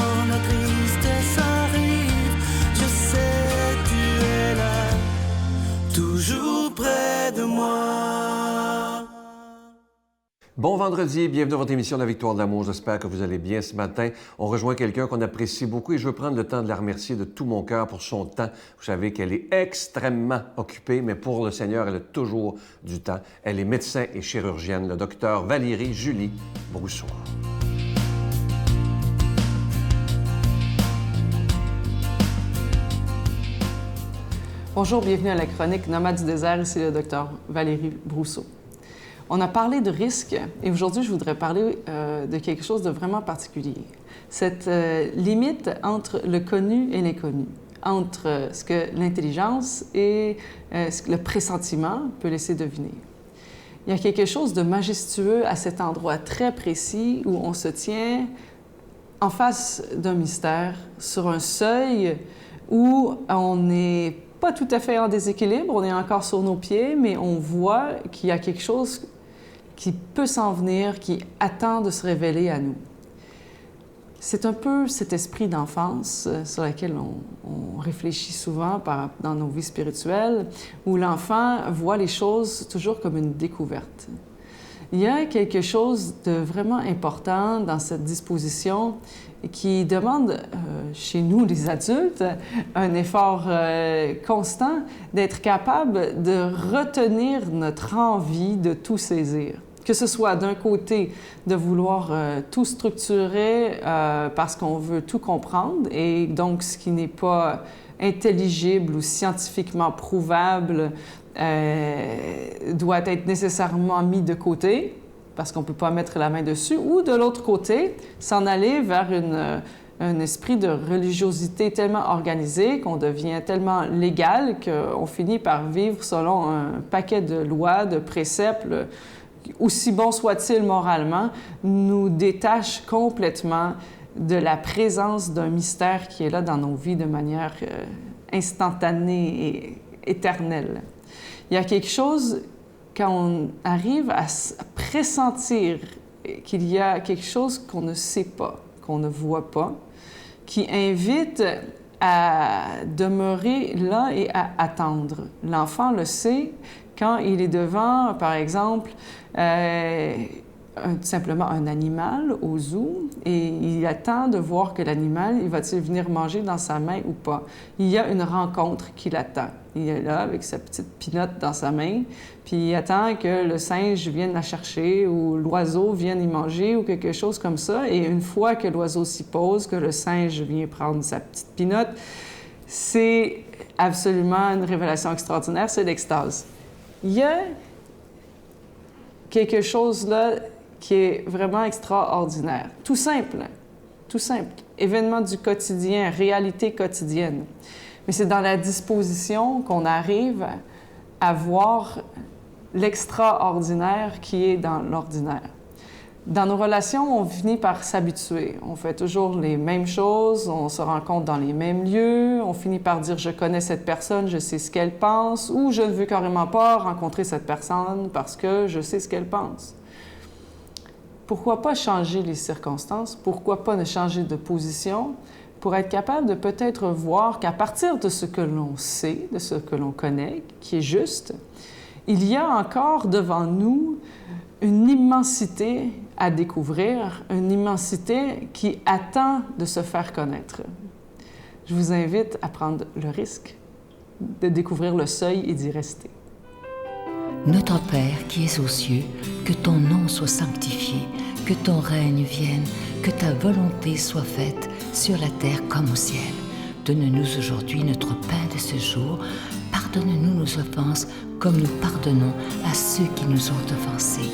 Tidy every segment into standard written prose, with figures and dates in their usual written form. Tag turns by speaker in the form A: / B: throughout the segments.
A: quand la tristesse arrive, je sais tu es là, toujours près de moi.
B: Bon vendredi, bienvenue à votre émission de La Victoire de l'amour. J'espère que vous allez bien ce matin. On rejoint quelqu'un qu'on apprécie beaucoup et je veux prendre le temps de la remercier de tout mon cœur pour son temps. Vous savez qu'elle est extrêmement occupée, mais pour le Seigneur, elle a toujours du temps. Elle est médecin et chirurgienne, le docteur Valérie Julie Broussois.
C: Bonjour, bienvenue à la chronique Nomade du désert. Ici le docteur Valérie Brousseau. On a parlé de risques et aujourd'hui, je voudrais parler de quelque chose de vraiment particulier. Cette limite entre le connu et l'inconnu, entre ce que l'intelligence et ce que le pressentiment peut laisser deviner. Il y a quelque chose de majestueux à cet endroit très précis où on se tient en face d'un mystère, sur un seuil où on n'est pas tout à fait en déséquilibre, on est encore sur nos pieds, mais on voit qu'il y a quelque chose qui peut s'en venir, qui attend de se révéler à nous. C'est un peu cet esprit d'enfance sur lequel on réfléchit souvent dans nos vies spirituelles, où l'enfant voit les choses toujours comme une découverte. Il y a quelque chose de vraiment important dans cette disposition qui demande, chez nous les adultes, un effort constant d'être capable de retenir notre envie de tout saisir. Que ce soit d'un côté de vouloir tout structurer parce qu'on veut tout comprendre et donc ce qui n'est pas intelligible ou scientifiquement prouvable doit être nécessairement mis de côté parce qu'on ne peut pas mettre la main dessus, ou de l'autre côté, s'en aller vers un esprit de religiosité tellement organisé qu'on devient tellement légal qu'on finit par vivre selon un paquet de lois, de préceptes, aussi bon soit-il moralement, nous détache complètement de la présence d'un mystère qui est là dans nos vies de manière instantanée et éternelle. Il y a quelque chose, quand on arrive à pressentir qu'il y a quelque chose qu'on ne sait pas, qu'on ne voit pas, qui invite à demeurer là et à attendre. L'enfant le sait quand il est devant, par exemple, simplement un animal au zoo et il attend de voir que l'animal, il va-t-il venir manger dans sa main ou pas. Il y a une rencontre qui l'attend. Il est là avec sa petite pinotte dans sa main, puis il attend que le singe vienne la chercher ou l'oiseau vienne y manger ou quelque chose comme ça. Et une fois que l'oiseau s'y pose, que le singe vient prendre sa petite pinotte, c'est absolument une révélation extraordinaire, c'est l'extase. Il y a quelque chose là qui est vraiment extraordinaire. Tout simple, événement du quotidien, réalité quotidienne. Mais c'est dans la disposition qu'on arrive à voir l'extraordinaire qui est dans l'ordinaire. Dans nos relations, on finit par s'habituer. On fait toujours les mêmes choses, on se rencontre dans les mêmes lieux, on finit par dire « je connais cette personne, je sais ce qu'elle pense » ou « je ne veux carrément pas rencontrer cette personne parce que je sais ce qu'elle pense ». Pourquoi pas changer les circonstances? Pourquoi pas ne changer de position pour être capable de peut-être voir qu'à partir de ce que l'on sait, de ce que l'on connaît, qui est juste, il y a encore devant nous une immensité à découvrir, une immensité qui attend de se faire connaître. Je vous invite à prendre le risque de découvrir le seuil et d'y rester.
D: Notre Père qui es aux cieux, que ton nom soit sanctifié, que ton règne vienne, que ta volonté soit faite sur la terre comme au ciel. Donne-nous aujourd'hui notre pain de ce jour. Pardonne-nous nos offenses comme nous pardonnons à ceux qui nous ont offensés.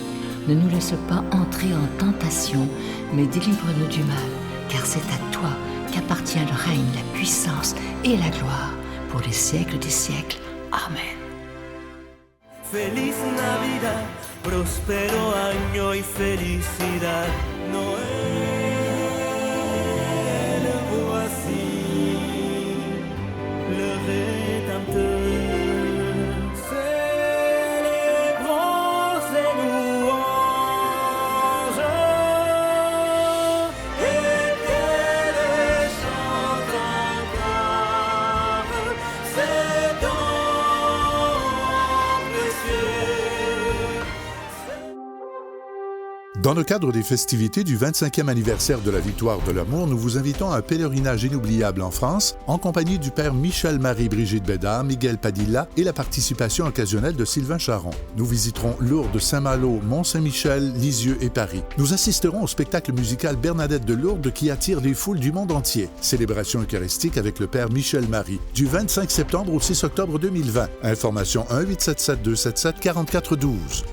D: Ne nous laisse pas entrer en tentation, mais délivre-nous du mal, car c'est à toi qu'appartient le règne, la puissance et la gloire pour les siècles des siècles. Amen.
A: Feliz Navidad, próspero año y felicidad. Noël, voici le Rédempteur. Célébrons ses louanges. Éternel
E: Dans le cadre des festivités du 25e anniversaire de la Victoire de l'amour, nous vous invitons à un pèlerinage inoubliable en France, en compagnie du père Michel-Marie-Brigitte Bédard, Miguel Padilla et la participation occasionnelle de Sylvain Charon. Nous visiterons Lourdes, Saint-Malo, Mont-Saint-Michel, Lisieux et Paris. Nous assisterons au spectacle musical Bernadette de Lourdes qui attire des foules du monde entier. Célébration eucharistique avec le père Michel-Marie, du 25 septembre au 6 octobre 2020. Information 1-877-277-4412.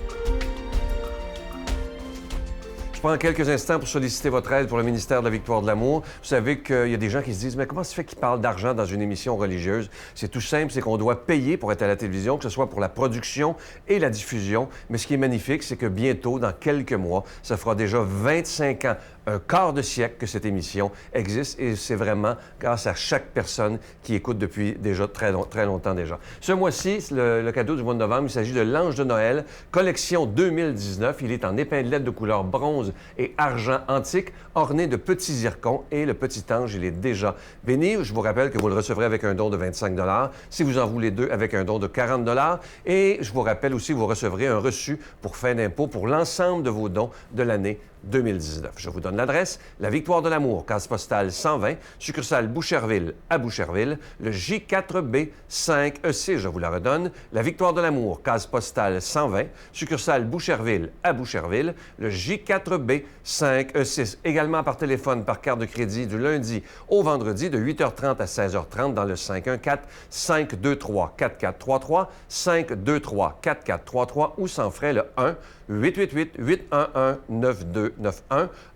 B: Je prends quelques instants pour solliciter votre aide pour le ministère de la Victoire de l'amour. Vous savez qu'il y a des gens qui se disent « Mais comment ça se fait qu'ils parlent d'argent dans une émission religieuse? » C'est tout simple, c'est qu'on doit payer pour être à la télévision, que ce soit pour la production et la diffusion. Mais ce qui est magnifique, c'est que bientôt, dans quelques mois, ça fera déjà 25 ans, un quart de siècle que cette émission existe et c'est vraiment grâce à chaque personne qui écoute depuis déjà très longtemps déjà. Ce mois-ci, le cadeau du mois de novembre, il s'agit de l'Ange de Noël, collection 2019. Il est en épinglette de couleur bronze et argent antique, orné de petits zircons et le petit ange, il est déjà béni. Je vous rappelle que vous le recevrez avec un don de 25 $. Si vous en voulez deux, avec un don de 40 $. Et je vous rappelle aussi que vous recevrez un reçu pour fin d'impôt pour l'ensemble de vos dons de l'année 2019. Je vous donne l'adresse, la Victoire de l'amour, case postale 120, succursale Boucherville à Boucherville, le J4B 5E6, je vous la redonne, la Victoire de l'amour, case postale 120, succursale Boucherville à Boucherville, le J4B 5E6, également par téléphone, par carte de crédit du lundi au vendredi de 8h30 à 16h30 dans le 514-523-4433, 523-4433 ou sans frais le 1-888-811-9291,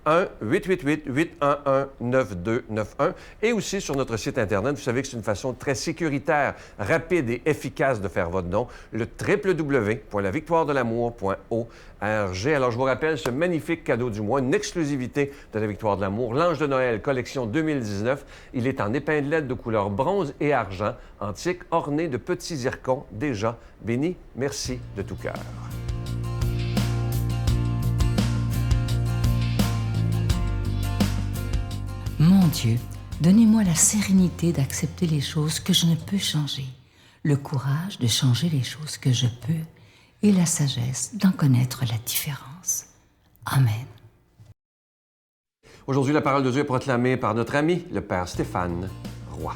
B: 1-888-811-9291 et aussi sur notre site Internet. Vous savez que c'est une façon très sécuritaire, rapide et efficace de faire votre don, le www.lavictoiredelamour.org. Alors, je vous rappelle ce magnifique cadeau du mois, une exclusivité de la Victoire de l'amour, l'Ange de Noël, collection 2019. Il est en épinglette de couleur bronze et argent, antique, orné de petits zircons, déjà béni. Merci de tout cœur.
D: Mon Dieu, donnez-moi la sérénité d'accepter les choses que je ne peux changer, le courage de changer les choses que je peux et la sagesse d'en connaître la différence. Amen.
B: Aujourd'hui, la parole de Dieu est proclamée par notre ami, le Père Stéphane Roy.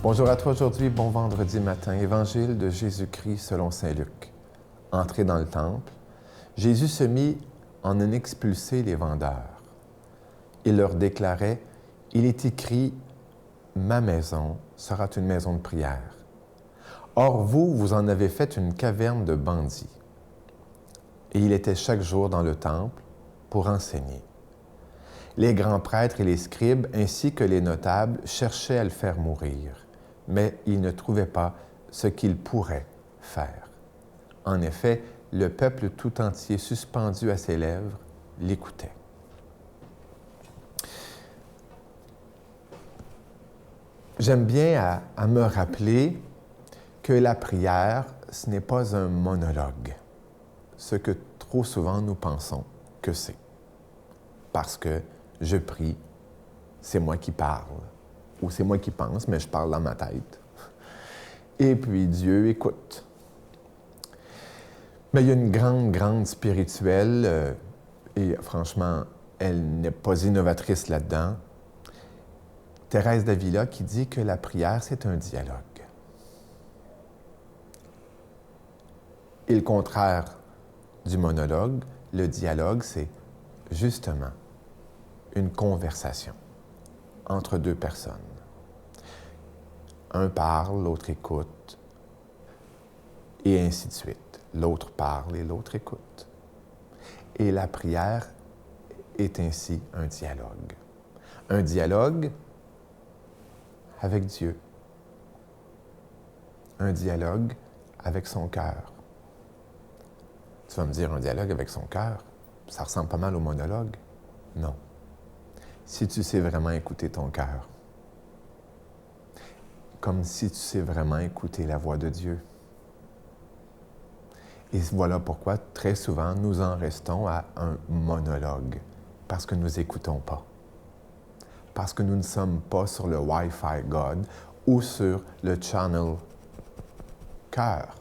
F: Bonjour à toi aujourd'hui, bon vendredi matin. Évangile de Jésus-Christ selon saint Luc. Entré dans le temple, Jésus se mit en en expulser les vendeurs. Il leur déclarait, « Il est écrit, ma maison sera une maison de prière. Or vous, vous en avez fait une caverne de bandits. » Et il était chaque jour dans le temple pour enseigner. Les grands prêtres et les scribes, ainsi que les notables, cherchaient à le faire mourir, mais ils ne trouvaient pas ce qu'ils pourraient faire. En effet, le peuple tout entier, suspendu à ses lèvres, l'écoutait. J'aime bien à me rappeler que la prière, ce n'est pas un monologue, ce que trop souvent nous pensons que c'est. Parce que je prie, c'est moi qui parle, ou c'est moi qui pense, mais je parle dans ma tête. Et puis Dieu écoute. Mais il y a une grande spirituelle, et franchement, elle n'est pas innovatrice là-dedans, Thérèse d'Avila, qui dit que la prière, c'est un dialogue. Et le contraire du monologue, le dialogue, c'est justement une conversation entre deux personnes. Un parle, l'autre écoute, et ainsi de suite. L'autre parle et l'autre écoute. Et la prière est ainsi un dialogue. Un dialogue avec Dieu. Un dialogue avec son cœur. Tu vas me dire, un dialogue avec son cœur, ça ressemble pas mal au monologue. Non. Si tu sais vraiment écouter ton cœur, comme si tu sais vraiment écouter la voix de Dieu. Et voilà pourquoi, très souvent, nous en restons à un monologue, parce que nous n'écoutons pas. Parce que nous ne sommes pas sur le Wi-Fi God ou sur le channel cœur,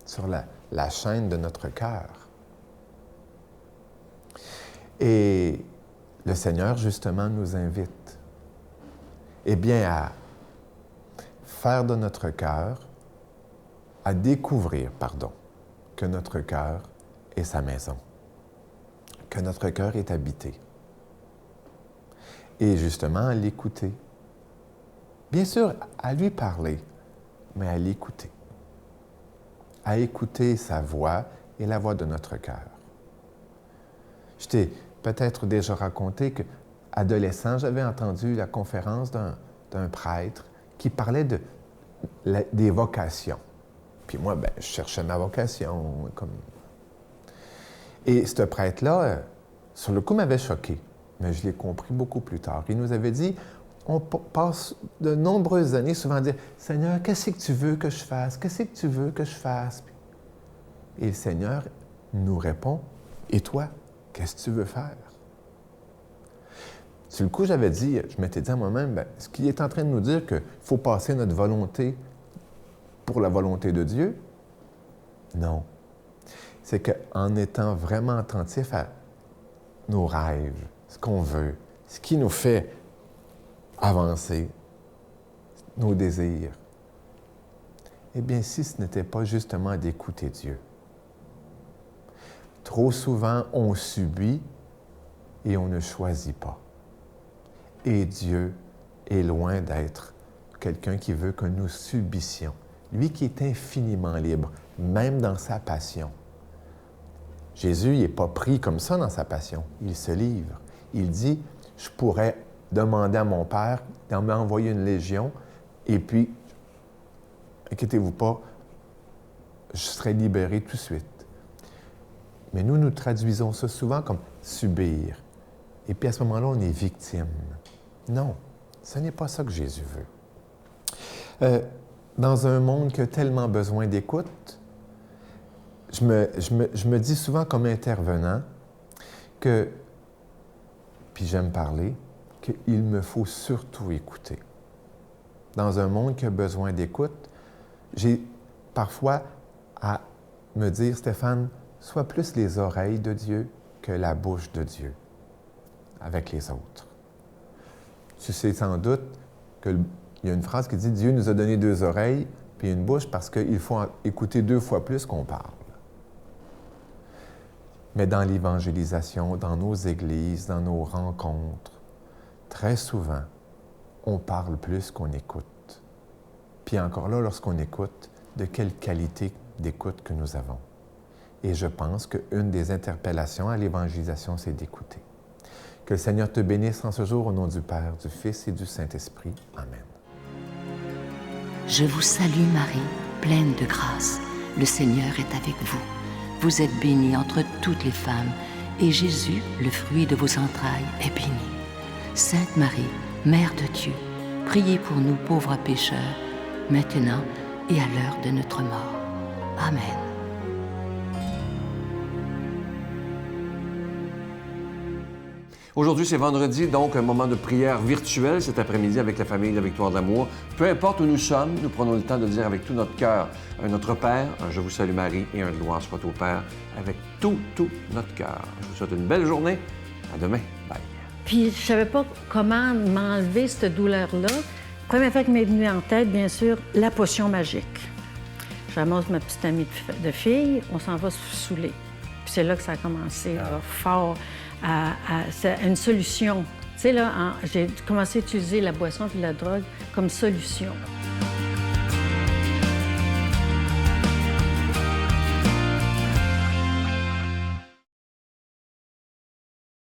F: sur la chaîne de notre cœur. Et le Seigneur, justement, nous invite, eh bien, à faire de notre cœur, à découvrir, que notre cœur est sa maison, que notre cœur est habité. Et justement, à l'écouter. Bien sûr, à lui parler, mais à l'écouter. À écouter sa voix et la voix de notre cœur. Je t'ai peut-être déjà raconté qu'adolescent, j'avais entendu la conférence d'un prêtre qui parlait des vocations. Puis moi, je cherchais ma vocation. Et ce prêtre-là, sur le coup, m'avait choqué, mais je l'ai compris beaucoup plus tard. Il nous avait dit, on passe de nombreuses années souvent à dire, « Seigneur, qu'est-ce que tu veux que je fasse? Qu'est-ce que tu veux que je fasse? » Et le Seigneur nous répond, « Et toi, qu'est-ce que tu veux faire? » Sur le coup, je m'étais dit à moi-même, ce qu'il est en train de nous dire qu'il faut passer notre volonté pour la volonté de Dieu? Non. C'est qu'en étant vraiment attentif à nos rêves, ce qu'on veut, ce qui nous fait avancer, nos désirs, eh bien, si ce n'était pas justement d'écouter Dieu. Trop souvent, on subit et on ne choisit pas. Et Dieu est loin d'être quelqu'un qui veut que nous subissions. Lui qui est infiniment libre, même dans sa passion. Jésus n'est pas pris comme ça dans sa passion. Il se livre. Il dit, je pourrais demander à mon Père d'en m'envoyer une légion et puis, inquiétez-vous pas, je serai libéré tout de suite. Mais nous traduisons ça souvent comme subir. Et puis à ce moment-là, on est victime. Non, ce n'est pas ça que Jésus veut. Dans un monde qui a tellement besoin d'écoute, je me dis souvent comme intervenant que, puis j'aime parler, qu'il me faut surtout écouter. Dans un monde qui a besoin d'écoute, j'ai parfois à me dire, Stéphane, sois plus les oreilles de Dieu que la bouche de Dieu avec les autres. Tu sais sans doute qu'il y a une phrase qui dit « Dieu nous a donné 2 oreilles puis une bouche parce qu'il faut écouter 2 fois plus qu'on parle. » Mais dans l'évangélisation, dans nos églises, dans nos rencontres, très souvent, on parle plus qu'on écoute. Puis encore là, lorsqu'on écoute, de quelle qualité d'écoute que nous avons. Et je pense qu'une des interpellations à l'évangélisation, c'est d'écouter. Que le Seigneur te bénisse en ce jour au nom du Père, du Fils et du Saint-Esprit. Amen.
D: Je vous salue Marie, pleine de grâce. Le Seigneur est avec vous. Vous êtes bénie entre toutes les femmes, et Jésus, le fruit de vos entrailles, est béni. Sainte Marie, Mère de Dieu, priez pour nous pauvres pécheurs, maintenant et à l'heure de notre mort. Amen.
B: Aujourd'hui, c'est vendredi, donc un moment de prière virtuelle cet après-midi avec la famille de la Victoire de l'Amour. Peu importe où nous sommes, nous prenons le temps de dire avec tout notre cœur un Notre Père, un Je vous salue Marie et un Gloire soit au Père avec tout notre cœur. Je vous souhaite une belle journée. À demain. Bye.
G: Puis je savais pas comment m'enlever cette douleur-là. La première fois qui m'est venue en tête, bien sûr, la potion magique. J'annonce ma petite amie de fille, on s'en va se saouler. Puis c'est là que ça a commencé, là, fort. C'est une solution. Tu sais, là, j'ai commencé à utiliser la boisson et la drogue comme solution.